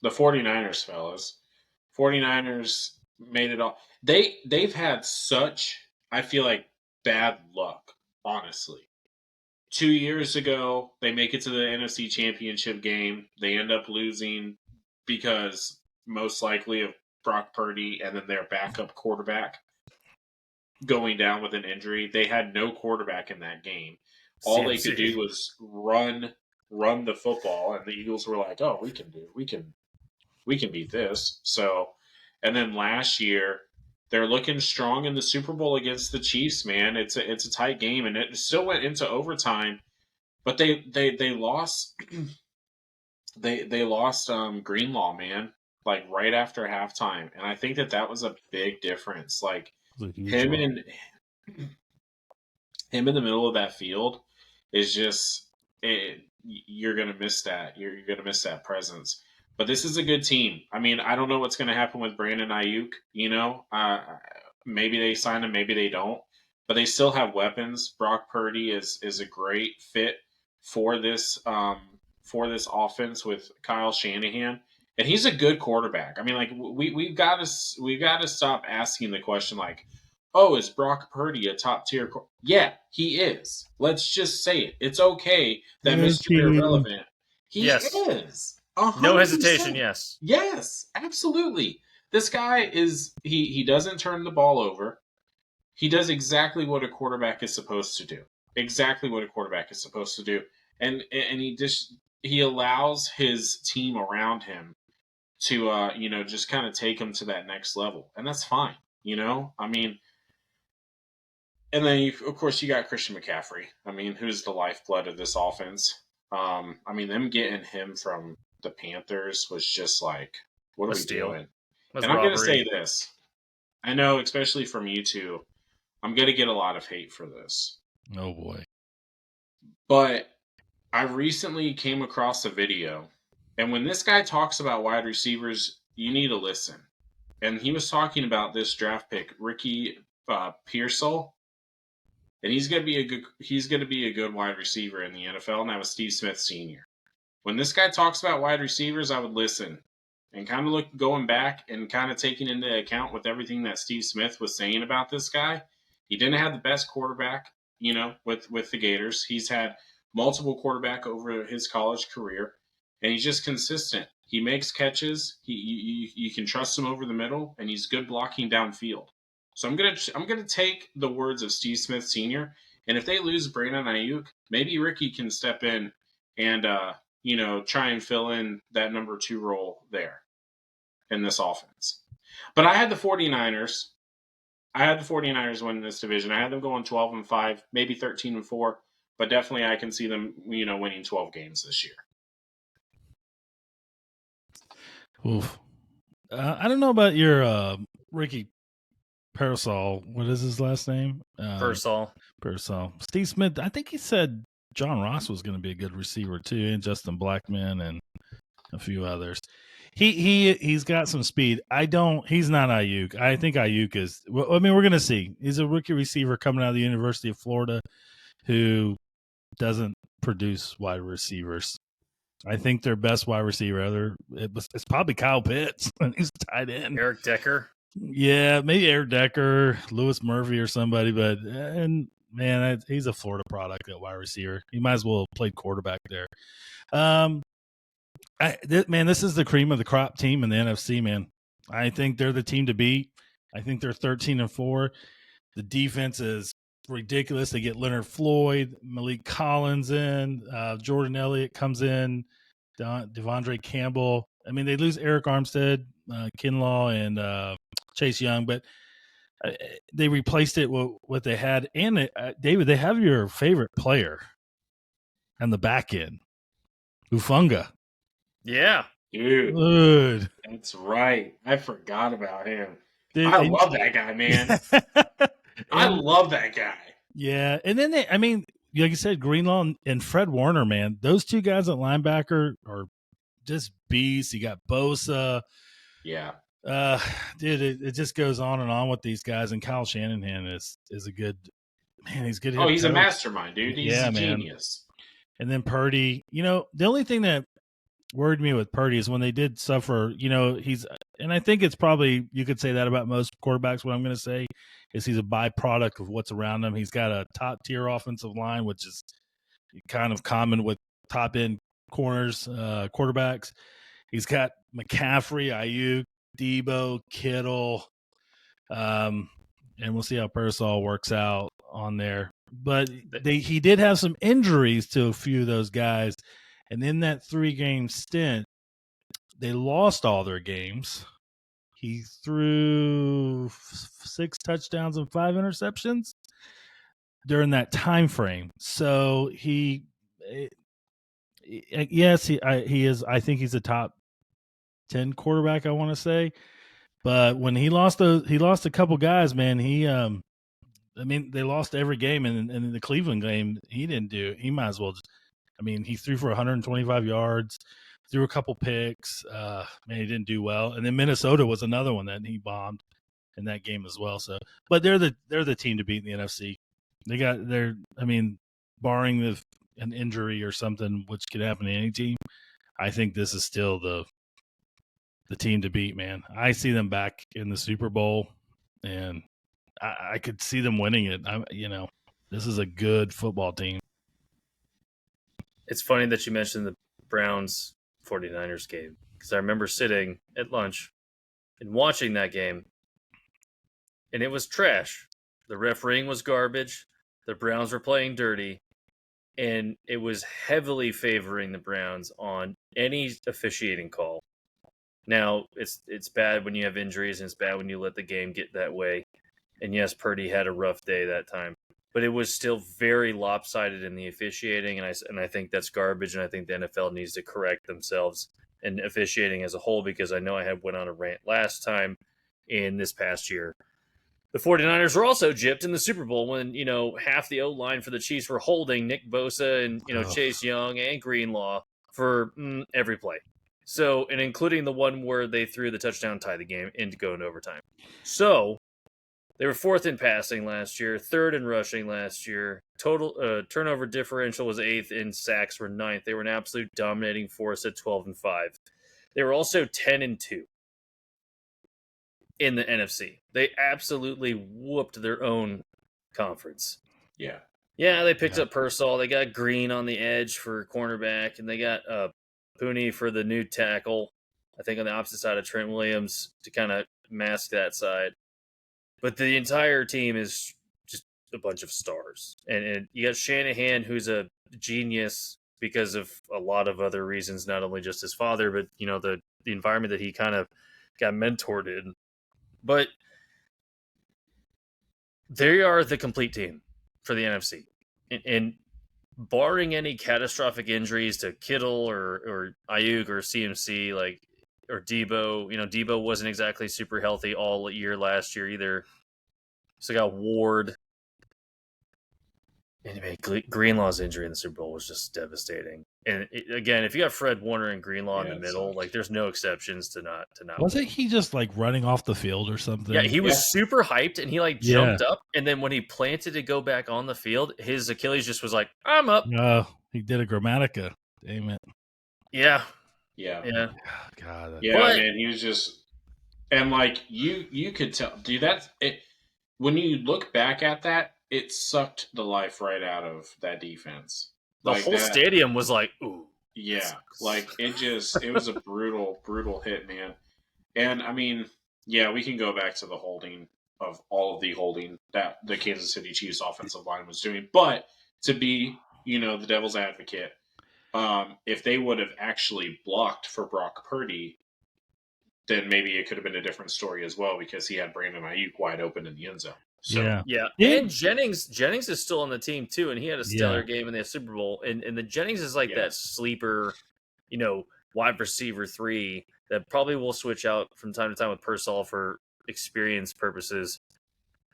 The 49ers, fellas. 49ers made it all. They've had such, I feel like, bad luck, honestly. 2 years ago, they make it to the NFC Championship game. They end up losing because most likely of Brock Purdy and then their backup quarterback going down with an injury. They had no quarterback in that game. All they could CMC. do was run the football, and the Eagles were like, "Oh, we can beat this." So, and then last year they're looking strong in the Super Bowl against the Chiefs. Man, it's a tight game, and it still went into overtime. But they lost they lost Greenlaw, man, like right after halftime, and I think that was a big difference. Like It was a huge him loss. in him in the middle of that field is just you're gonna miss that. You're gonna miss that presence. But this is a good team. I mean, I don't know what's going to happen with Brandon Ayuk. Maybe they sign him, maybe they don't. But they still have weapons. Brock Purdy is a great fit for this offense with Kyle Shanahan, and he's a good quarterback. I mean, like we've got to stop asking the question like, oh, is Brock Purdy a top tier? Yeah, he is. Let's just say it. It's okay that Is Mr. he? Irrelevant. He Yes. is. No 100%. hesitation, yes. Yes, absolutely. This guy is he doesn't turn the ball over. He does exactly what a quarterback is supposed to do. Exactly what a quarterback is supposed to do. And he allows his team around him to just kind of take him to that next level. And that's fine. I mean, and then of course you got Christian McCaffrey. I mean, who's the lifeblood of this offense? I mean, them getting him from the Panthers was just like, what are we doing? And I'm going to say this. I know, especially from you two, I'm going to get a lot of hate for this. Oh, boy. But I recently came across a video, and when this guy talks about wide receivers, you need to listen. And he was talking about this draft pick, Ricky Pearsall, and he's going to be a good wide receiver in the NFL, and that was Steve Smith Sr. When this guy talks about wide receivers, I would listen and kind of going back and kind of taking into account with everything that Steve Smith was saying about this guy. He didn't have the best quarterback, with the Gators. He's had multiple quarterback over his college career, and he's just consistent. He makes catches. You can trust him over the middle, and he's good blocking downfield. So I'm gonna take the words of Steve Smith Sr. And if they lose Brandon Ayuk, maybe Ricky can step in and try and fill in that number 2 role there in this offense. But I had the 49ers. Winning this division. I had them going 12-5, maybe 13-4, but definitely I can see them, winning 12 games this year. Oof. I don't know about your Ricky Pearsall. What is his last name? Pearsall. Steve Smith, I think he said John Ross was going to be a good receiver too, and Justin Blackman and a few others. He's got some speed. He's not Ayuk. I think Ayuk is. Well, I mean, we're going to see. He's a rookie receiver coming out of the University of Florida who doesn't produce wide receivers. I think their best wide receiver it's probably Kyle Pitts. He's tight end. Eric Decker. Yeah, maybe Eric Decker, Lewis Murphy, or somebody. But man, he's a Florida product at wide receiver. He might as well have played quarterback there. This is the cream of the crop team in the NFC, man. I think they're the team to beat. I think they're 13-4. The defense is ridiculous. They get Leonard Floyd, Malik Collins in, Jordan Elliott comes in, Devondre Campbell. I mean, they lose Eric Armstead, Kinlaw, and Chase Young, but they replaced it with what they had. And David, they have your favorite player on the back end, Ufunga. Yeah. Dude. That's right. I forgot about him. Dude, I love that guy, man. I love that guy. Yeah. And then like you said, Greenlaw and Fred Warner, man, those two guys at linebacker are just beasts. You got Bosa. Yeah. Dude, it just goes on and on with these guys. And Kyle Shanahan is a good man. He's good. Oh, he's a mastermind, dude. He's a genius. And then Purdy, the only thing that worried me with Purdy is when they did suffer, and I think it's probably, you could say that about most quarterbacks. What I'm going to say is he's a byproduct of what's around him. He's got a top tier offensive line, which is kind of common with top end quarterbacks. He's got McCaffrey, Ayuk, Debo, Kittle, and we'll see how Pearsall works out on there. But he did have some injuries to a few of those guys. And in that 3-game stint, they lost all their games. He threw 6 touchdowns and 5 interceptions during that time frame. So he is. I think he's a top 10 quarterback, I want to say. But when he lost a couple guys, man, they lost every game, and in the Cleveland game, he didn't do. He might as well just. He threw for 125 yards, threw a couple picks. Man, he didn't do well. And then Minnesota was another one that he bombed in that game as well. So, but they're the team to beat in the NFC. Barring an injury or something, which could happen to any team, I think this is still the team to beat, man. I see them back in the Super Bowl, and I could see them winning it. This is a good football team. It's funny that you mentioned the Browns 49ers game, because I remember sitting at lunch and watching that game, and it was trash. The refereeing was garbage. The Browns were playing dirty, and it was heavily favoring the Browns on any officiating call. Now, it's bad when you have injuries, and it's bad when you let the game get that way. And yes, Purdy had a rough day that time. But it was still very lopsided in the officiating, and I think that's garbage, and I think the NFL needs to correct themselves in officiating as a whole, because I know I went on a rant last time in this past year. The 49ers were also gypped in the Super Bowl when, half the O-line for the Chiefs were holding Nick Bosa and, Chase Young and Greenlaw for every play. So, and including the one where they threw the touchdown, tie the game, and to go into overtime. So, they were 4th in passing last year, 3rd in rushing last year. Total turnover differential was 8th, and sacks were 9th. They were an absolute dominating force at 12-5. They were also 10-2 in the NFC. They absolutely whooped their own conference. Yeah. Yeah, they picked up Pearsall. They got Green on the edge for cornerback, and they got Purdy for the new tackle, I think on the opposite side of Trent Williams, to kind of mask that side. But the entire team is just a bunch of stars. And you got Shanahan, who's a genius because of a lot of other reasons, not only just his father, but, the environment that he kind of got mentored in. But they are the complete team for the NFC. And barring any catastrophic injuries to Kittle or Ayuk or CMC, or Debo, Debo wasn't exactly super healthy all year last year either. So got Ward. Anyway, Greenlaw's injury in the Super Bowl was just devastating. And again, if you got Fred Warner and Greenlaw in the middle, there's no exceptions to not. Wasn't he just running off the field or something? Yeah, he was super hyped, and he jumped up, and then when he planted to go back on the field, his Achilles just was like, "I'm up." No, he did a Grammatica. Damn it. Yeah. God. Yeah, man, he was just, and you could tell, dude. That's it. When you look back at that, it sucked the life right out of that defense. The whole stadium was like, ooh. Yeah, it was a brutal hit, man. And we can go back to the holding of all of the holding that the Kansas City Chiefs offensive line was doing. But to be, the devil's advocate, if they would have actually blocked for Brock Purdy, then maybe it could have been a different story as well, because he had Brandon Ayuk wide open in the end zone. So, yeah. And Jennings is still on the team too, and he had a stellar game in the Super Bowl. And the Jennings is that sleeper, wide receiver 3 that probably will switch out from time to time with Pearsall for experience purposes.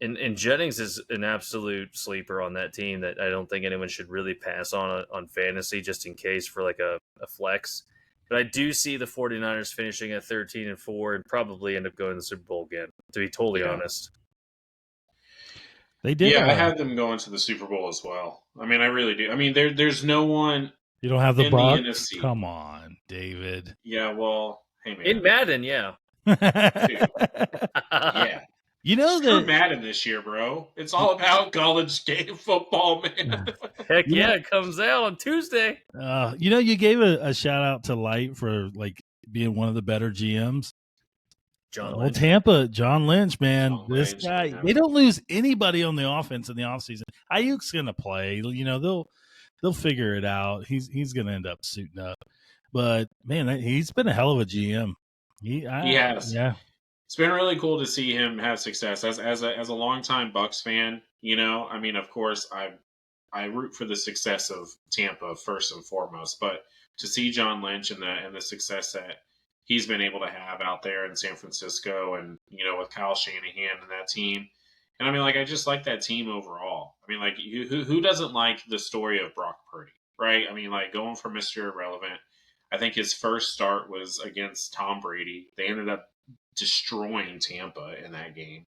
And Jennings is an absolute sleeper on that team that I don't think anyone should really pass on fantasy, just in case for a flex. But I do see the 49ers finishing at 13-4 and probably end up going to the Super Bowl again, to be totally honest. They did. Yeah, I had them going to the Super Bowl as well. I really do. There's no one. You don't have the in the Bucks? NFC. Come on, David. Yeah, well, hey man, In Madden, yeah. dude, yeah. You know Screw that Madden this year, bro. It's all about college game football, man. Heck You yeah, know- it comes out on Tuesday. you gave a shout out to Light for like being one of the better GMs. John Old Lynch. Tampa, John Lynch, man. John This Lynch, guy, man. they don't lose anybody on the offense in the offseason. Ayuk's gonna play. You know, they'll figure it out. He's gonna end up suiting up. But man, he's been a hell of a GM. He has. Yeah. It's been really cool to see him have success as a longtime Bucks fan. You know, I mean, of course, I root for the success of Tampa first and foremost, but to see John Lynch and the success that he's been able to have out there in San Francisco, and you know, with Kyle Shanahan and that team, and I mean, like, I just like that team overall. I mean, like, who doesn't like the story of Brock Purdy, right? I mean, like, going from Mr. Irrelevant. I think his first start was against Tom Brady. They ended up destroying Tampa in that game,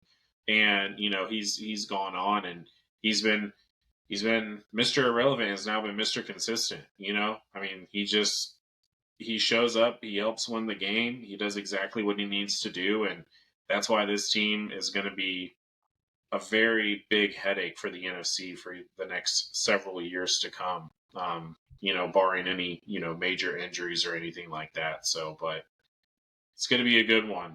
and you know, he's gone on, and he's been Mr. Irrelevant, has now been Mr. Consistent. You know, I mean, he shows up, he helps win the game, he does exactly what he needs to do, and that's why this team is going to be a very big headache for the NFC for the next several years to come. You know, barring any, you know, major injuries or anything like that. So, but it's going to be a good one.